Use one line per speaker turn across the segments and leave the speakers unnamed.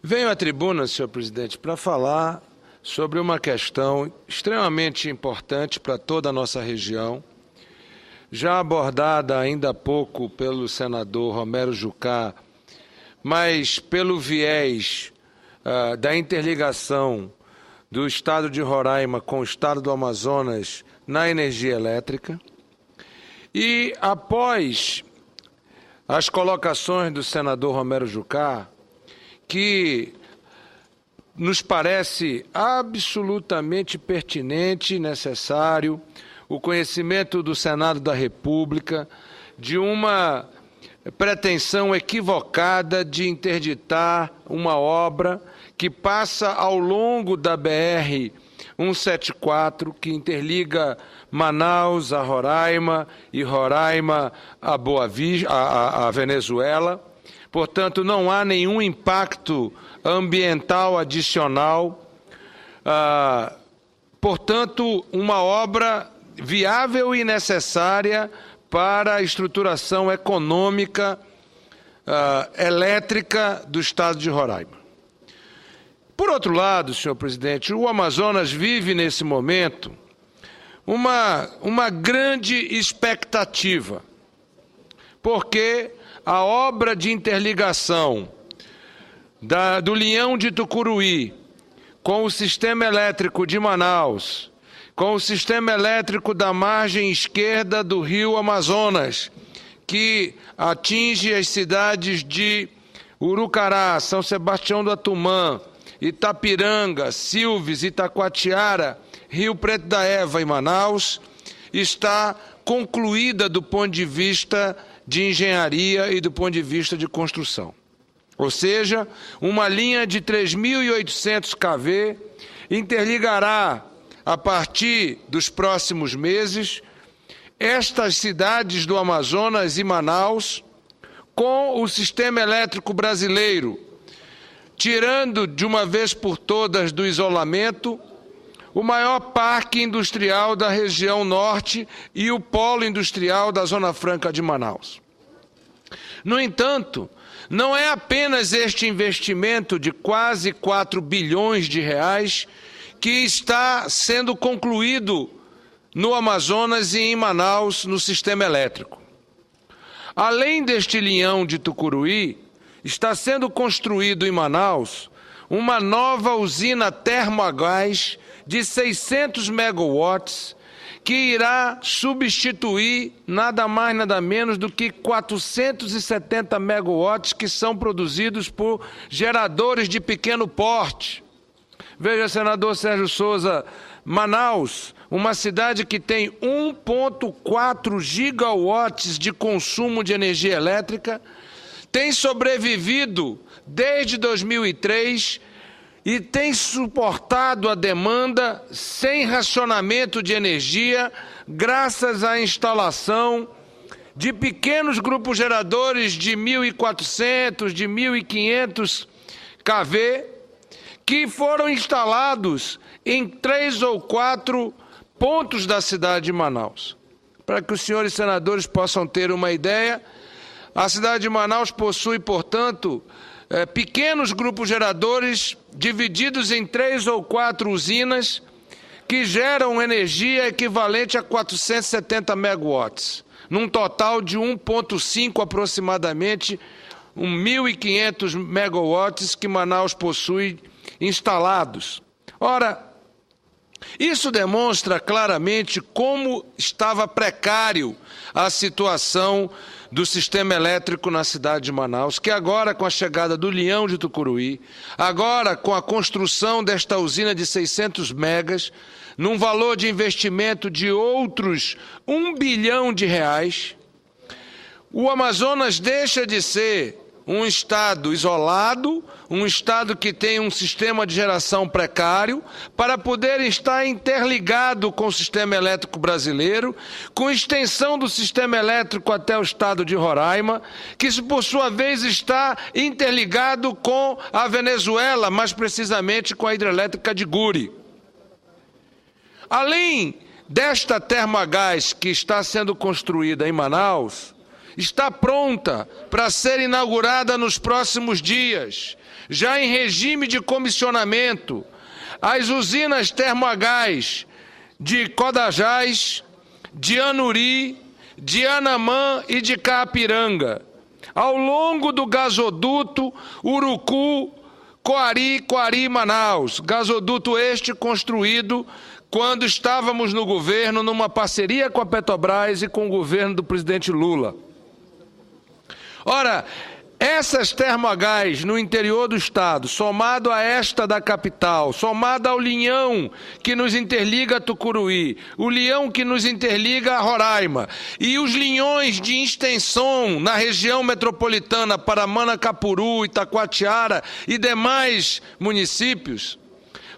Venho à tribuna, senhor presidente, para falar sobre uma questão extremamente importante para toda a nossa região, já abordada ainda há pouco pelo senador Romero Jucá, mas pelo viés da interligação do estado de Roraima com o estado do Amazonas na energia elétrica. E após as colocações do senador Romero Jucá, que nos parece absolutamente pertinente e necessário o conhecimento do Senado da República de uma pretensão equivocada de interditar uma obra que passa ao longo da BR-174, que interliga Manaus a Roraima e Roraima a a Venezuela. Portanto, não há nenhum impacto ambiental adicional. Portanto, uma obra viável e necessária para a estruturação econômica elétrica do estado de Roraima. Por outro lado, senhor presidente, o Amazonas vive nesse momento uma grande expectativa, porque a obra de interligação do Linhão de Tucuruí com o sistema elétrico de Manaus, com o sistema elétrico da margem esquerda do rio Amazonas, que atinge as cidades de Urucará, São Sebastião do Atumã, Itapiranga, Silves, Itacoatiara, Rio Preto da Eva e Manaus, está concluída do ponto de vista de engenharia e do ponto de vista de construção. Ou seja, uma linha de 3.800 kV interligará, a partir dos próximos meses, estas cidades do Amazonas e Manaus com o sistema elétrico brasileiro, tirando de uma vez por todas do isolamento o maior parque industrial da região norte e o polo industrial da Zona Franca de Manaus. No entanto, não é apenas este investimento de quase 4 bilhões de reais que está sendo concluído no Amazonas e em Manaus no sistema elétrico. Além deste linhão de Tucuruí, está sendo construído em Manaus uma nova usina termogás de 600 megawatts, que irá substituir nada mais, nada menos do que 470 megawatts que são produzidos por geradores de pequeno porte. Veja, senador Sérgio Souza, Manaus, uma cidade que tem 1,4 gigawatts de consumo de energia elétrica, tem sobrevivido desde 2003 e tem suportado a demanda sem racionamento de energia, graças à instalação de pequenos grupos geradores de 1.400, de 1.500 kV, que foram instalados em 3 ou 4 pontos da cidade de Manaus. Para que os senhores senadores possam ter uma ideia, a cidade de Manaus possui, portanto, pequenos grupos geradores divididos em 3 ou 4 usinas que geram energia equivalente a 470 megawatts, num total de 1,5 aproximadamente, 1.500 megawatts que Manaus possui instalados. Ora, isso demonstra claramente como estava precário a situação do sistema elétrico na cidade de Manaus, que agora, com a chegada do Linhão de Tucuruí, agora com a construção desta usina de 600 megas, num valor de investimento de outros 1 bilhão de reais, o Amazonas deixa de ser um estado isolado, um estado que tem um sistema de geração precário, para poder estar interligado com o sistema elétrico brasileiro, com extensão do sistema elétrico até o estado de Roraima, que por sua vez está interligado com a Venezuela, mais precisamente com a hidrelétrica de Guri. Além desta termogás que está sendo construída em Manaus, está pronta para ser inaugurada nos próximos dias, já em regime de comissionamento, as usinas termogás de Codajás, de Anuri, de Anamã e de Caapiranga, ao longo do gasoduto Urucu, Coari, Manaus, gasoduto este construído quando estávamos no governo, numa parceria com a Petrobras e com o governo do presidente Lula. Ora, essas termogás no interior do estado, somado a esta da capital, somado ao linhão que nos interliga a Tucuruí, o linhão que nos interliga a Roraima e os linhões de extensão na região metropolitana para Manacapuru, Itacoatiara e demais municípios,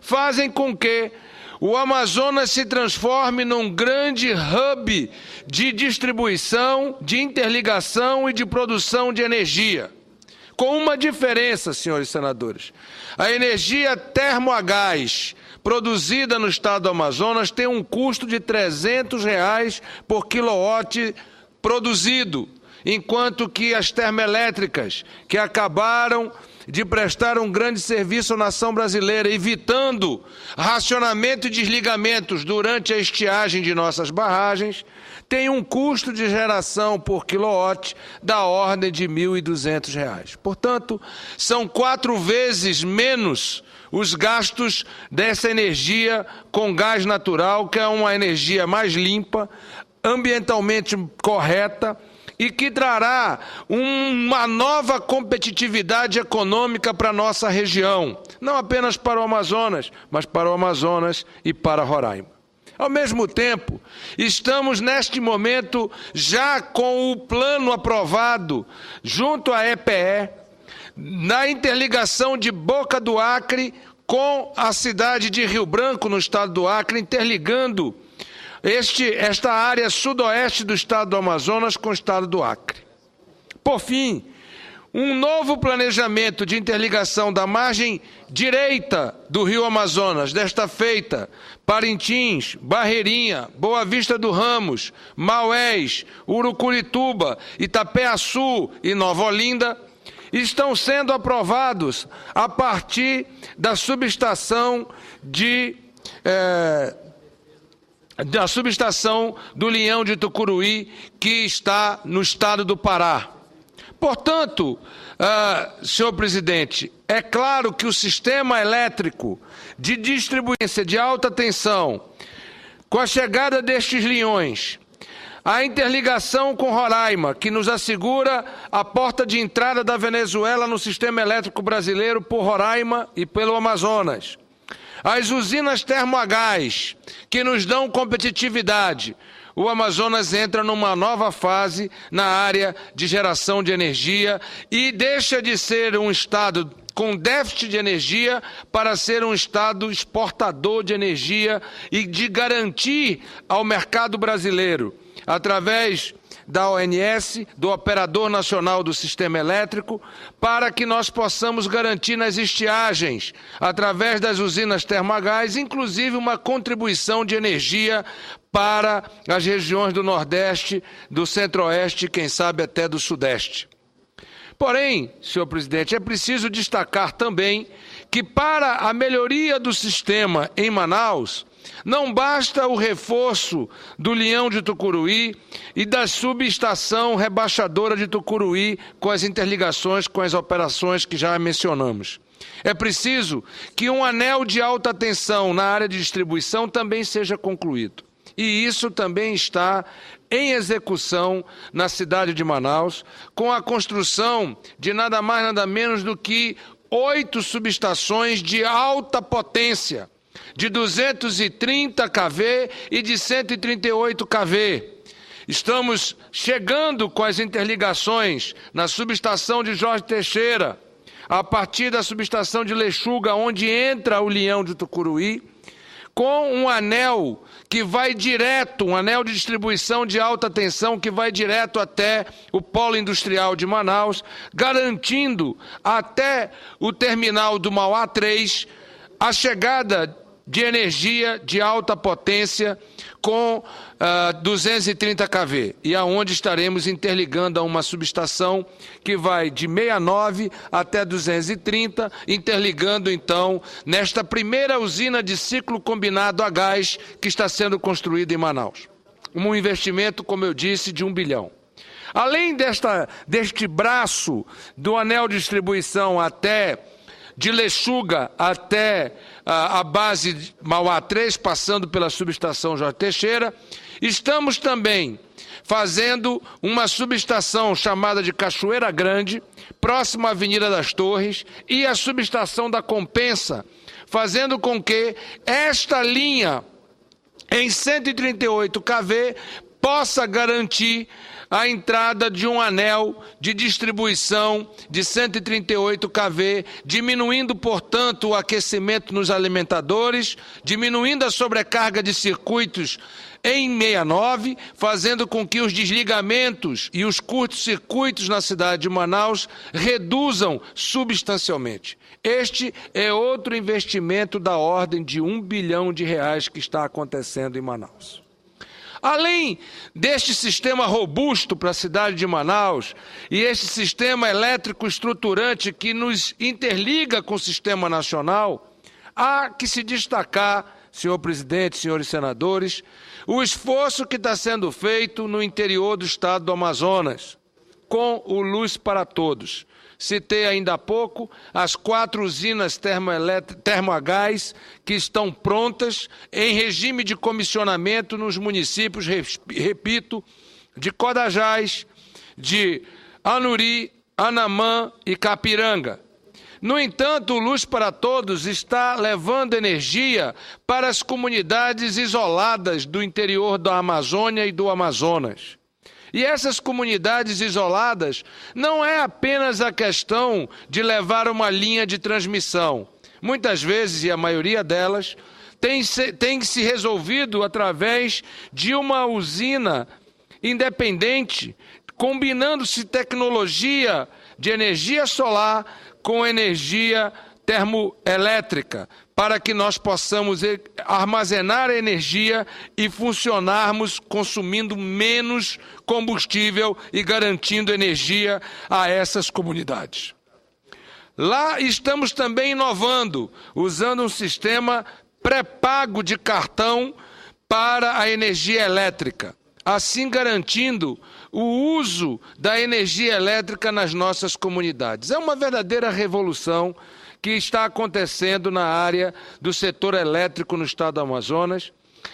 fazem com que o Amazonas se transforme num grande hub de distribuição, de interligação e de produção de energia. Com uma diferença, senhores senadores. A energia termogás produzida no estado do Amazonas tem um custo de R$ 300 por quilowatt produzido, enquanto que as termoelétricas, que acabaram de prestar um grande serviço à nação brasileira, evitando racionamento e desligamentos durante a estiagem de nossas barragens, tem um custo de geração por quilowatt da ordem de R$ 1.200. Portanto, são 4 vezes menos os gastos dessa energia com gás natural, que é uma energia mais limpa, ambientalmente correta, e que trará uma nova competitividade econômica para a nossa região, não apenas para o Amazonas, mas para o Amazonas e para Roraima. Ao mesmo tempo, estamos neste momento já com o plano aprovado junto à EPE, na interligação de Boca do Acre com a cidade de Rio Branco, no estado do Acre, interligando esta área sudoeste do estado do Amazonas com o estado do Acre. Por fim, um novo planejamento de interligação da margem direita do rio Amazonas, desta feita, Parintins, Barreirinha, Boa Vista do Ramos, Maués, Urucurituba, Itapé-Açu e Nova Olinda, estão sendo aprovados a partir da subestação do Linhão de Tucuruí, que está no estado do Pará. Portanto, senhor presidente, é claro que o sistema elétrico de distribuição de alta tensão, com a chegada destes linhões, a interligação com Roraima, que nos assegura a porta de entrada da Venezuela no sistema elétrico brasileiro por Roraima e pelo Amazonas, as usinas termogás, que nos dão competitividade, o Amazonas entra numa nova fase na área de geração de energia e deixa de ser um estado com déficit de energia para ser um estado exportador de energia e de garantir ao mercado brasileiro, através da ONS, do Operador Nacional do Sistema Elétrico, para que nós possamos garantir nas estiagens, através das usinas termogás, inclusive uma contribuição de energia para as regiões do Nordeste, do Centro-Oeste e, quem sabe, até do Sudeste. Porém, senhor presidente, é preciso destacar também que, para a melhoria do sistema em Manaus, não basta o reforço do Linhão de Tucuruí e da subestação rebaixadora de Tucuruí com as interligações com as operações que já mencionamos. É preciso que um anel de alta tensão na área de distribuição também seja concluído. E isso também está em execução na cidade de Manaus, com a construção de nada mais nada menos do que 8 subestações de alta potência, de 230 kV e de 138 kV. Estamos chegando com as interligações na subestação de Jorge Teixeira, a partir da subestação de Lechuga, onde entra o Linhão de Tucuruí, com um anel que vai direto, um anel de distribuição de alta tensão que vai direto até o polo industrial de Manaus, garantindo até o terminal do Mauá 3 a chegada de energia de alta potência com 230 kV, e aonde estaremos interligando a uma subestação que vai de 69 até 230, interligando então nesta primeira usina de ciclo combinado a gás que está sendo construída em Manaus. Um investimento, como eu disse, de 1 bilhão. Além deste braço do anel de distribuição de Lechuga até a base de Mauá 3, passando pela subestação Jorge Teixeira, estamos também fazendo uma subestação chamada de Cachoeira Grande, próxima à Avenida das Torres, e a subestação da Compensa, fazendo com que esta linha em 138 kV possa garantir a entrada de um anel de distribuição de 138 kV, diminuindo, portanto, o aquecimento nos alimentadores, diminuindo a sobrecarga de circuitos em 69, fazendo com que os desligamentos e os curtos-circuitos na cidade de Manaus reduzam substancialmente. Este é outro investimento da ordem de R$1 bilhão que está acontecendo em Manaus. Além deste sistema robusto para a cidade de Manaus e este sistema elétrico estruturante que nos interliga com o sistema nacional, há que se destacar, senhor presidente, senhores senadores, o esforço que está sendo feito no interior do estado do Amazonas, com o Luz para Todos. Citei ainda há pouco as 4 usinas termoagás que estão prontas em regime de comissionamento nos municípios, repito, de Codajás, de Anuri, Anamã e Capiranga. No entanto, o Luz para Todos está levando energia para as comunidades isoladas do interior da Amazônia e do Amazonas. E essas comunidades isoladas não é apenas a questão de levar uma linha de transmissão. Muitas vezes, e a maioria delas, tem se resolvido através de uma usina independente, combinando-se tecnologia de energia solar com energia termoelétrica, para que nós possamos armazenar energia e funcionarmos consumindo menos combustível e garantindo energia a essas comunidades. Lá estamos também inovando, usando um sistema pré-pago de cartão para a energia elétrica, assim garantindo o uso da energia elétrica nas nossas comunidades. É uma verdadeira revolução que está acontecendo na área do setor elétrico no estado do Amazonas,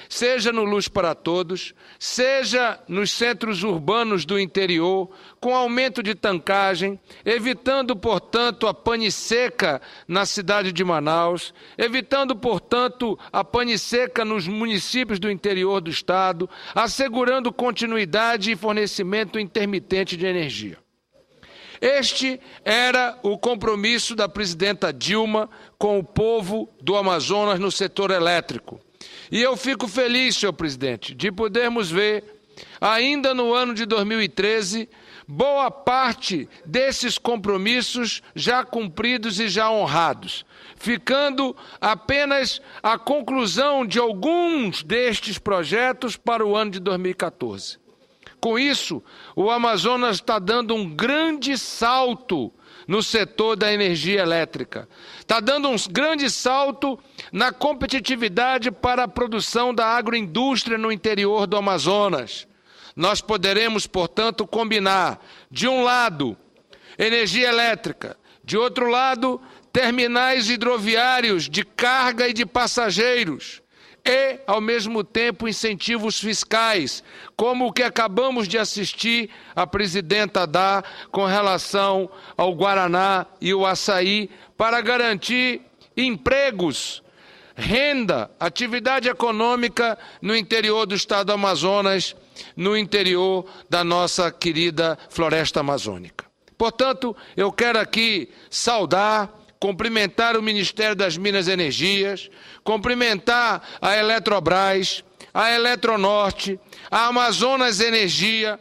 seja no Luz para Todos, seja nos centros urbanos do interior, com aumento de tancagem, evitando, portanto, a pane seca na cidade de Manaus, evitando, portanto, a pane seca nos municípios do interior do estado, assegurando continuidade e fornecimento intermitente de energia. Este era o compromisso da presidenta Dilma com o povo do Amazonas no setor elétrico. E eu fico feliz, senhor presidente, de podermos ver, ainda no ano de 2013, boa parte desses compromissos já cumpridos e já honrados, ficando apenas a conclusão de alguns destes projetos para o ano de 2014. Com isso, o Amazonas está dando um grande salto no setor da energia elétrica. Está dando um grande salto na competitividade para a produção da agroindústria no interior do Amazonas. Nós poderemos, portanto, combinar, de um lado, energia elétrica, de outro lado, terminais hidroviários de carga e de passageiros, e, ao mesmo tempo, incentivos fiscais, como o que acabamos de assistir a presidenta dar com relação ao Guaraná e o açaí, para garantir empregos, renda, atividade econômica no interior do estado do Amazonas, no interior da nossa querida floresta amazônica. Portanto, eu quero aqui saudar, cumprimentar o Ministério das Minas e Energias, cumprimentar a Eletrobras, a Eletronorte, a Amazonas Energia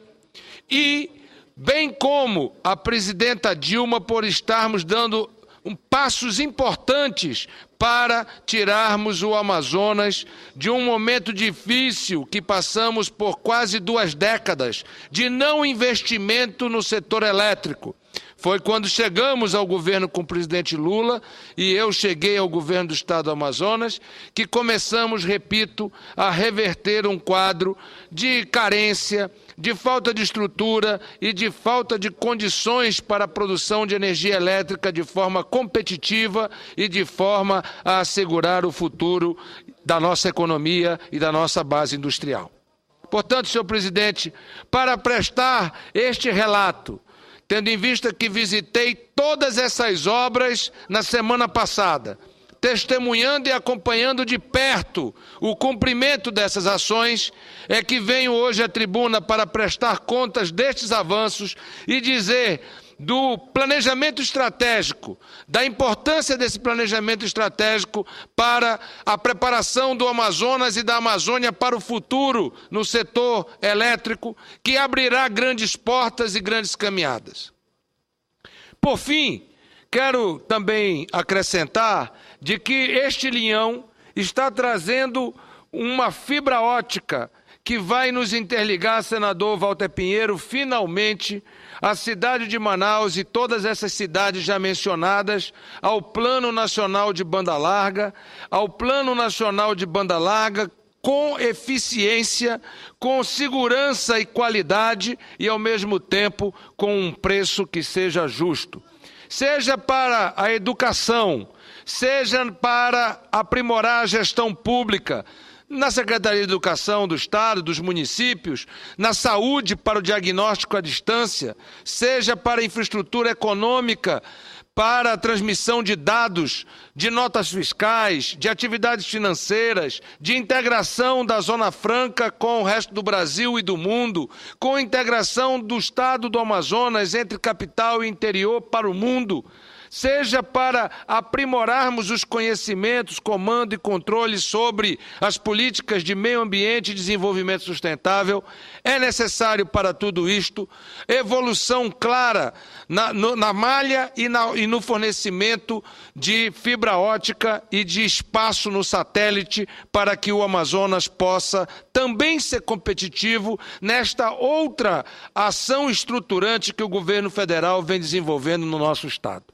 e, bem como a presidenta Dilma, por estarmos dando passos importantes para tirarmos o Amazonas de um momento difícil que passamos por quase 2 décadas de não investimento no setor elétrico. Foi quando chegamos ao governo com o presidente Lula e eu cheguei ao governo do estado do Amazonas que começamos, repito, a reverter um quadro de carência, de falta de estrutura e de falta de condições para a produção de energia elétrica de forma competitiva e de forma a assegurar o futuro da nossa economia e da nossa base industrial. Portanto, senhor presidente, para prestar este relato, tendo em vista que visitei todas essas obras na semana passada, testemunhando e acompanhando de perto o cumprimento dessas ações, é que venho hoje à tribuna para prestar contas destes avanços e dizer do planejamento estratégico, da importância desse planejamento estratégico para a preparação do Amazonas e da Amazônia para o futuro no setor elétrico, que abrirá grandes portas e grandes caminhadas. Por fim, quero também acrescentar de que este linhão está trazendo uma fibra ótica que vai nos interligar, senador Walter Pinheiro, finalmente, a cidade de Manaus e todas essas cidades já mencionadas ao Plano Nacional de Banda Larga, com eficiência, com segurança e qualidade e, ao mesmo tempo, com um preço que seja justo. Seja para a educação, seja para aprimorar a gestão pública, na Secretaria de Educação do Estado, dos municípios, na saúde para o diagnóstico à distância, seja para a infraestrutura econômica, para a transmissão de dados, de notas fiscais, de atividades financeiras, de integração da Zona Franca com o resto do Brasil e do mundo, com a integração do estado do Amazonas entre capital e interior para o mundo, seja para aprimorarmos os conhecimentos, comando e controle sobre as políticas de meio ambiente e desenvolvimento sustentável, é necessário para tudo isto evolução clara na malha e no fornecimento de fibra ótica e de espaço no satélite para que o Amazonas possa também ser competitivo nesta outra ação estruturante que o governo federal vem desenvolvendo no nosso estado.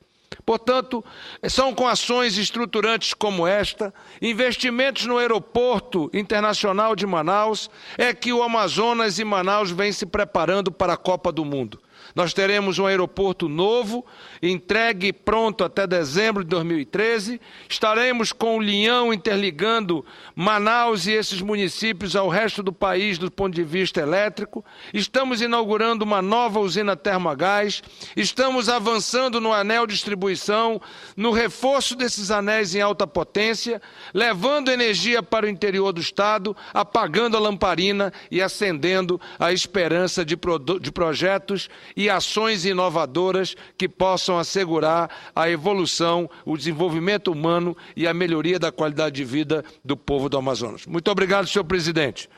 Portanto, são com ações estruturantes como esta, investimentos no aeroporto internacional de Manaus, é que o Amazonas e Manaus vêm se preparando para a Copa do Mundo. Nós teremos um aeroporto novo, entregue e pronto até dezembro de 2013. Estaremos com o linhão interligando Manaus e esses municípios ao resto do país do ponto de vista elétrico. Estamos inaugurando uma nova usina termogás. Estamos avançando no anel de distribuição, no reforço desses anéis em alta potência, levando energia para o interior do estado, apagando a lamparina e acendendo a esperança de projetos e ações inovadoras que possam assegurar a evolução, o desenvolvimento humano e a melhoria da qualidade de vida do povo do Amazonas. Muito obrigado, senhor presidente.